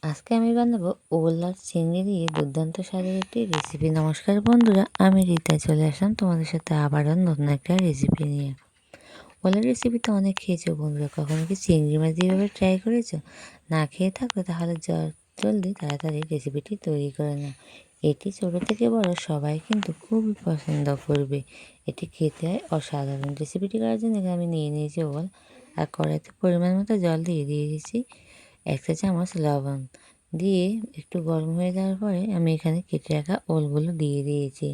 আজকে আমি বানাবো ওল আর চিংড়ি দিয়ে দুর্দান্ত স্বাদের একটি রেসিপি। নমস্কার বন্ধুরা, আমি রীতা চলে আসলাম তোমাদের সাথে আবারও নতুন একটা রেসিপি নিয়ে। ওলের রেসিপি তো অনেক খেয়েছো বন্ধুরা, কখনো কি চিংড়ি মাছ দিয়ে এভাবে ট্রাই করেছো? না খেয়ে থাকো তাহলে জলদি তাড়াতাড়ি রেসিপিটি তৈরি করে নাও। এটি ছোটো থেকে বড় সবাই কিন্তু খুবই পছন্দ করবে। এটি খেতে হয় অসাধারণ। রেসিপিটি করার জন্য এখানে আমি নিয়ে নিয়েছি ওল, আর কড়াইতে পরিমাণ মতো জল দিয়ে দিয়েছি 1 চা চামচ লবণ দিয়ে একটু গরম হয়ে যাওয়ার পরে আমি এখানে কেটে রাখা ওলগুলো দিয়ে দিয়েছি।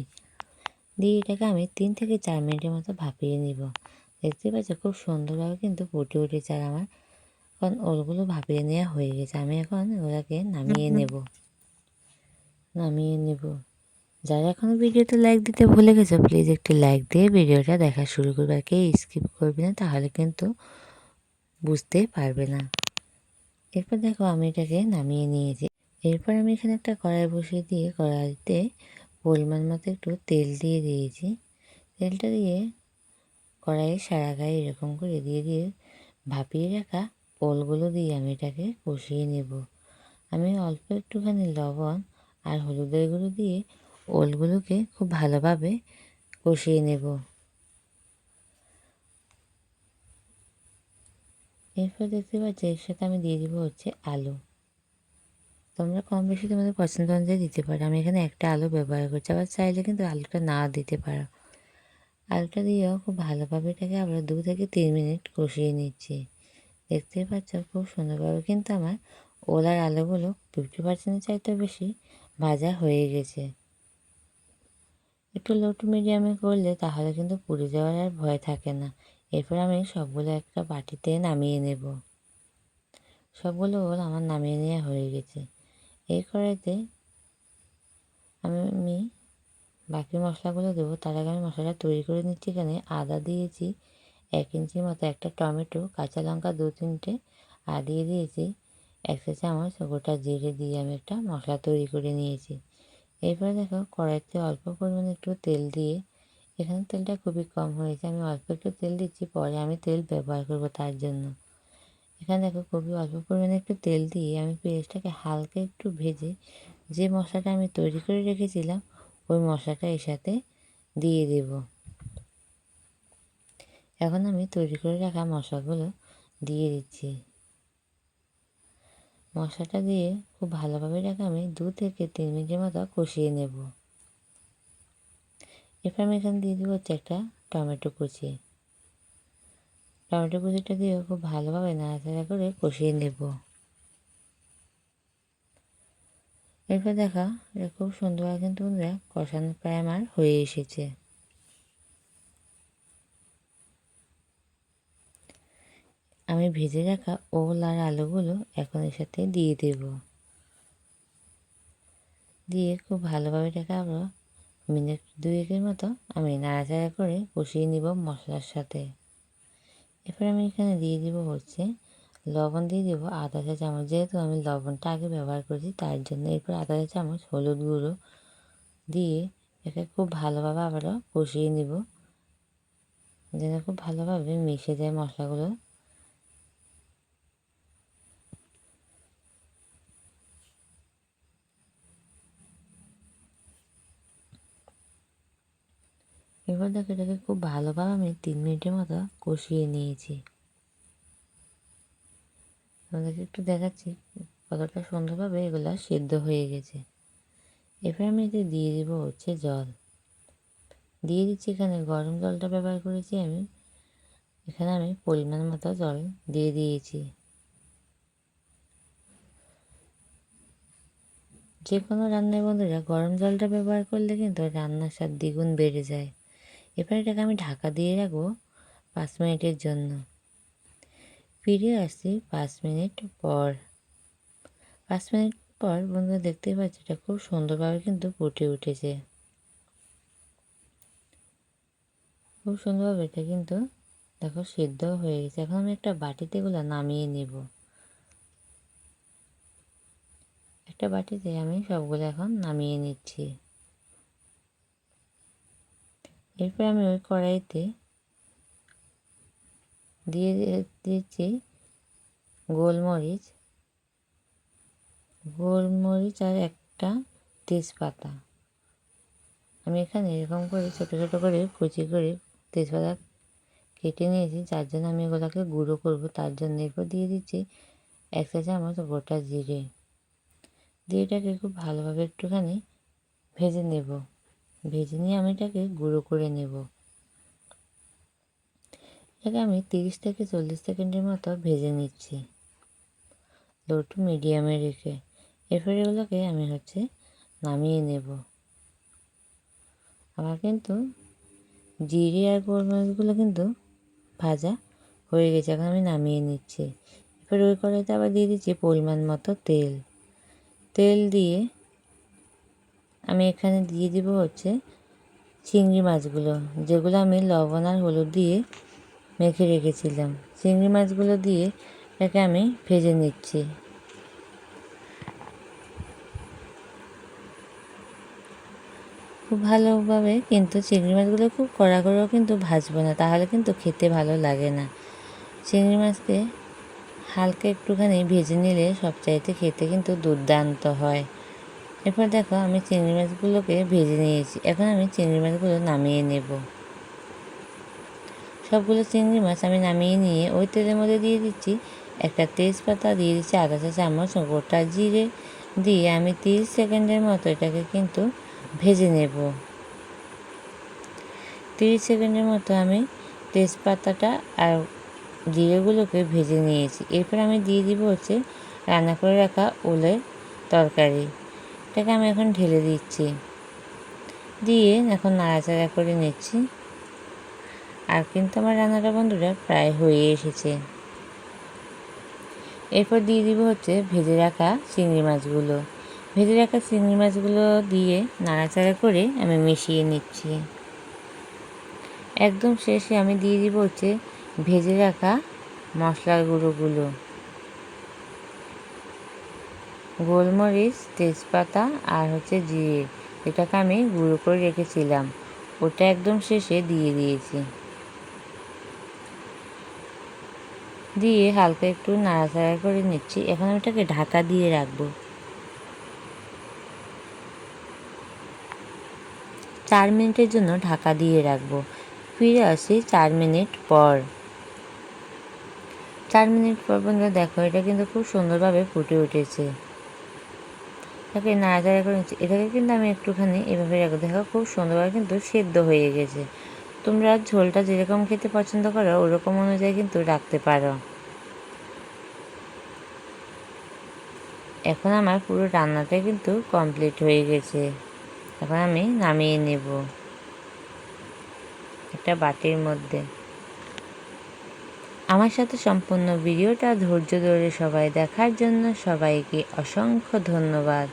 দিয়ে এটাকে আমি 3 থেকে 4 মিনিটের মতো ভাপিয়ে নিব। দেখতে পাচ্ছ খুব সুন্দরভাবে কিন্তু ফুটে উঠেছে, আর আমার এখন ওলগুলো ভাপিয়ে নেওয়া হয়ে গেছে। আমি এখন ওটাকে নামিয়ে নেব। যারা এখনও ভিডিওতে লাইক দিতে ভুলে গেছো, প্লিজ একটি লাইক দিয়ে ভিডিওটা দেখা শুরু করবে। আর কেউ স্কিপ করবে না, তাহলে কিন্তু বুঝতে পারবে না। এরপর দেখো আমি এটাকে নামিয়ে নিয়েছি। এরপর আমি এখানে একটা কড়াই বসিয়ে দিয়ে কড়াইতে পরিমাণ মতো একটু তেল দিয়ে দিয়েছি। তেলটা দিয়ে কড়াইয়ের সারা গায়ে এরকম করে দিয়ে ভাপিয়ে রাখা ওলগুলো দিয়ে আমি এটাকে কষিয়ে নেব। আমি অল্প একটুখানি লবণ আর হলুদের গুঁড়ো দিয়ে ওলগুলোকে খুব ভালোভাবে কষিয়ে নেব। এরপর দেখতে পাচ্ছি এর সাথে আমি দিয়ে দিব আলু। তোমরা কম বেশি তোমাদের পছন্দ অনুযায়ী দিতে পারো। আমি এখানে একটা আলু ব্যবহার করছি, আবার চাইলে কিন্তু আলুটা না দিতে পারো। আলুটা দিয়েও খুব ভালোভাবে এটাকে আবার 2 থেকে 3 মিনিট কষিয়ে নিচ্ছি। দেখতে পাচ্ছ খুব সুন্দরভাবে কিন্তু আমার ওলার আলুগুলো 50% চাইতেও বেশি ভাজা হয়ে গেছে। একটু লো টু মিডিয়ামে করলে তাহলে কিন্তু পুড়ে যাওয়ার আর ভয় থাকে না। এরপর আমি সবগুলো একটা বাটিতে নামিয়ে নেব। সবগুলো ওল আমার নামিয়ে নেওয়া হয়ে গেছে। এই কড়াইতে আমি বাকি মশলাগুলো দেবো। তার আগে আমি মশলাটা তৈরি করে নিচ্ছি। এখানে আদা দিয়েছি 1 ইঞ্চির মতো, একটা টমেটো, কাঁচা লঙ্কা 2-3টে, আর দিয়ে দিয়েছি 1 চা চামচ গোটা জিরে দিয়ে আমি একটা মশলা তৈরি করে নিয়েছি। এরপরে দেখো কড়াইতে অল্প পরিমাণে একটু তেল দিয়ে, এখানে তেলটা খুবই কম হয়েছে, আমি অল্প একটু তেল দিচ্ছি, পরে আমি তেল ব্যবহার করব তার জন্য। এখানে দেখো খুবই অল্প পরিমাণে একটু তেল দিয়ে আমি পেঁয়াজটাকে হালকা একটু ভেজে যে মশলাটা আমি তৈরি করে রেখেছিলাম ওই মশলাটা এর সাথে দিয়ে দেব। এখন আমি তৈরি করে রাখা মশলাগুলো দিয়ে দিচ্ছি। মশলাটা দিয়ে খুব ভালোভাবে এটাকে আমি 2 থেকে 3 মিনিটের মতো কষিয়ে নেব। এরপর আমি এখানে দিয়ে দেবো একটা টমেটো কুচি। টমেটো কুচিটা দিয়ে খুব ভালোভাবে নাড়াচাড়া করে কষিয়ে নেব। এরপর দেখা এটা খুব সুন্দরভাবে কিন্তু কষানো প্রায় আমার হয়ে এসেছে। আমি ভেজে রাখা ওল আর আলুগুলো এখন এর সাথে দিয়ে দেব। দিয়ে খুব ভালোভাবে এটাকে আবার মিনিট 2-এর মতো আমি নাড়াচাড়া করে কষিয়ে নিব মশলার সাথে। এরপর আমি এখানে দিয়ে দিব লবণ দিয়ে দেবো 1/2 চা চামচ, যেহেতু আমি লবণটা আগে ব্যবহার করেছি তার জন্য। এরপর 1/2 চা চামচ হলুদ গুঁড়ো দিয়ে এটাকে খুব ভালোভাবে আবারও কষিয়ে নিব, যেন খুব ভালোভাবে মিশে যায় মশলাগুলো। এরপর দেখো এটাকে খুব ভালোভাবে আমি 3 মিনিটের মতো কষিয়ে নিয়েছি। তোমাদেরকে একটু দেখাচ্ছি কতটা সুন্দরভাবে এগুলো সিদ্ধ হয়ে গেছে। এরপর আমি এতে দিয়ে দেব জল। দিয়ে দিচ্ছি, এখানে গরম জলটা ব্যবহার করেছি আমি। এখানে আমি পরিমাণ মতো জল দিয়ে দিয়েছি। যে কোনো রান্নায় বন্ধুরা গরম জলটা ব্যবহার করলে কিন্তু রান্নার স্বাদ দ্বিগুণ বেড়ে যায়। এরপর এটাকে আমি ঢাকা দিয়ে রাখবো 5 মিনিটের জন্য। ফিরে আসছি 5 মিনিট পর। 5 মিনিট পর বন্ধুরা দেখতেই পাচ্ছি এটা খুব সুন্দরভাবে কিন্তু ফুটে উঠেছে। খুব সুন্দরভাবে এটা কিন্তু দেখো সিদ্ধ হয়ে গেছে। এখন আমি একটা বাটিতে এগুলো নামিয়ে নেব। একটা বাটিতে আমি সবগুলো এখন নামিয়ে নিচ্ছি। এরপর আমি ওই কড়াইতে দিয়ে দিচ্ছি গোলমরিচ গোলমরিচ আর একটা তেজপাতা। আমি এখানে এরকম করে ছোটো ছোটো করে কুচি করে তেজপাতা কেটে নিয়েছি, যার জন্য আমি এগুলোকে গুঁড়ো করবো। তার জন্য এরপর দিয়ে দিচ্ছি 1 চা চামচ গোটা জিরে। জিরেটাকে খুব ভালোভাবে একটুখানি ভেজে নেব। ভেজে নিয়ে আমি এটাকে গুঁড়ো করে নেব। এটাকে আমি 30 থেকে 40 সেকেন্ডের মতো ভেজে নিচ্ছি, লো টু মিডিয়ামে রেখে। এরপর এগুলোকে আমি নামিয়ে নেব। আমার কিন্তু জিরে আর গোলমরিচগুলো কিন্তু ভাজা হয়ে গেছে, এখন আমি নামিয়ে নিচ্ছি। এরপর ওই কড়াইতে আবার দিয়ে দিচ্ছি পরিমাণ মতো তেল। তেল দিয়ে আমি এখানে দিয়ে দিব চিংড়ি মাছগুলো, যেগুলো আমি লবণ আর হলুদ দিয়ে মেখে রেখেছিলাম। চিংড়ি মাছগুলো দিয়ে এটাকে আমি ভেজে নিচ্ছি। খুব ভালোভাবে কিন্তু চিংড়ি মাছগুলো খুব কড়া করেও কিন্তু ভাজবো না, তাহলে কিন্তু খেতে ভালো লাগে না। চিংড়ি মাছকে হালকা একটুখানি ভেজে নিলে সবচাইতে খেতে কিন্তু দুর্দান্ত হয়। এরপর দেখো আমি চিংড়ি মাছগুলোকে ভেজে নিয়েছি, এখন আমি চিংড়ি মাছগুলো নামিয়ে নেব। সবগুলো চিংড়ি মাছ আমি নামিয়ে নিয়ে ওই তেলের মধ্যে দিয়ে দিচ্ছি একটা তেজপাতা, দিয়ে দিচ্ছি আধা চা চামচ গোটা জিরে দিয়ে আমি 30 সেকেন্ডের মতো এটাকে কিন্তু ভেজে নেব। 30 সেকেন্ডের মতো আমি তেজপাতাটা আর জিরেগুলোকে ভেজে নিয়েছি। এরপর আমি দিয়ে দিব রান্না করে রাখা ওলের তরকারি। এটাকে আমি এখন ঢেলে দিচ্ছি, দিয়ে এখন নাড়াচাড়া করে নিচ্ছি। আর কিন্তু আমার রান্নাটা বন্ধুরা প্রায় হয়ে এসেছে। এরপর দিয়ে দিব ভেজে রাখা চিংড়ি মাছগুলো। ভেজে রাখা চিংড়ি মাছগুলো দিয়ে নাড়াচাড়া করে আমি মিশিয়ে নিচ্ছি। একদম শেষে আমি দিয়ে দিব ভেজে রাখা মশলার গুঁড়োগুলো, গোলমরিচ, তেজপাতা আর জিরে, এটাকে আমি গুঁড়ো করে রেখেছিলাম, ওটা একদম শেষে দিয়ে দিয়েছি। দিয়ে হালকা একটু নাড়াচাড়া করে নিচ্ছি। এখন আমি এটাকে ঢাকা দিয়ে রাখবো 4 মিনিটের জন্য। ঢাকা দিয়ে রাখবো। ফিরে আসি 4 মিনিট পর। 4 মিনিট পর বন্ধুরা দেখো এটা কিন্তু খুব সুন্দরভাবে ফুটে উঠেছে। এটাকে নাড়াচাড়া করে নিচ্ছি। এটাকে কিন্তু আমি একটুখানি এভাবে রাখবো। দেখো খুব সুন্দরভাবে কিন্তু সেদ্ধ হয়ে গেছে। তোমরা ঝোলটা যেরকম খেতে পছন্দ করো ওরকম অনুযায়ী কিন্তু রাখতে পারো। এখন আমার পুরো রান্নাটা কিন্তু কমপ্লিট হয়ে গেছে। এখন আমি নামিয়ে নেব একটা বাটির মধ্যে। আমার সাথে সম্পূর্ণ ভিডিওটা ধৈর্য ধরে সবাই দেখার জন্য সবাইকে অসংখ্য ধন্যবাদ।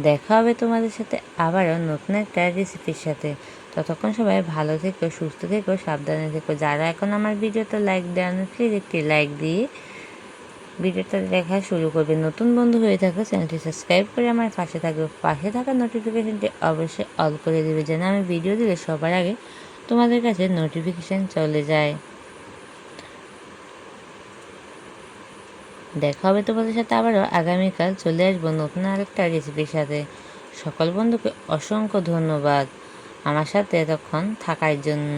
দেখা হবে তোমাদের সাথে আবারও নতুন একটা রেসিপির সাথে। ততক্ষণ সবাই ভালো থেকো, সুস্থ থেকো, সাবধানে থেকো। যারা এখন আমার ভিডিওতে লাইক দেওয়ানো প্লিজ একটি লাইক দিয়ে ভিডিওটা দেখা শুরু করবে। নতুন বন্ধু হয়ে থাকো চ্যানেলটি সাবস্ক্রাইব করে আমার পাশে থাকবে। পাশে থাকা নোটিফিকেশানটি অবশ্যই অল করে দেবে, যেন আমি ভিডিও দিলে সবার আগে তোমাদের কাছে নোটিফিকেশান চলে যায়। দেখা হবে তোমাদের সাথে আবারও আগামীকাল। চলে আসবো নতুন আরেকটা রেসিপির সাথে। সকল বন্ধুকে অসংখ্য ধন্যবাদ আমার সাথে এতক্ষণ থাকার জন্য।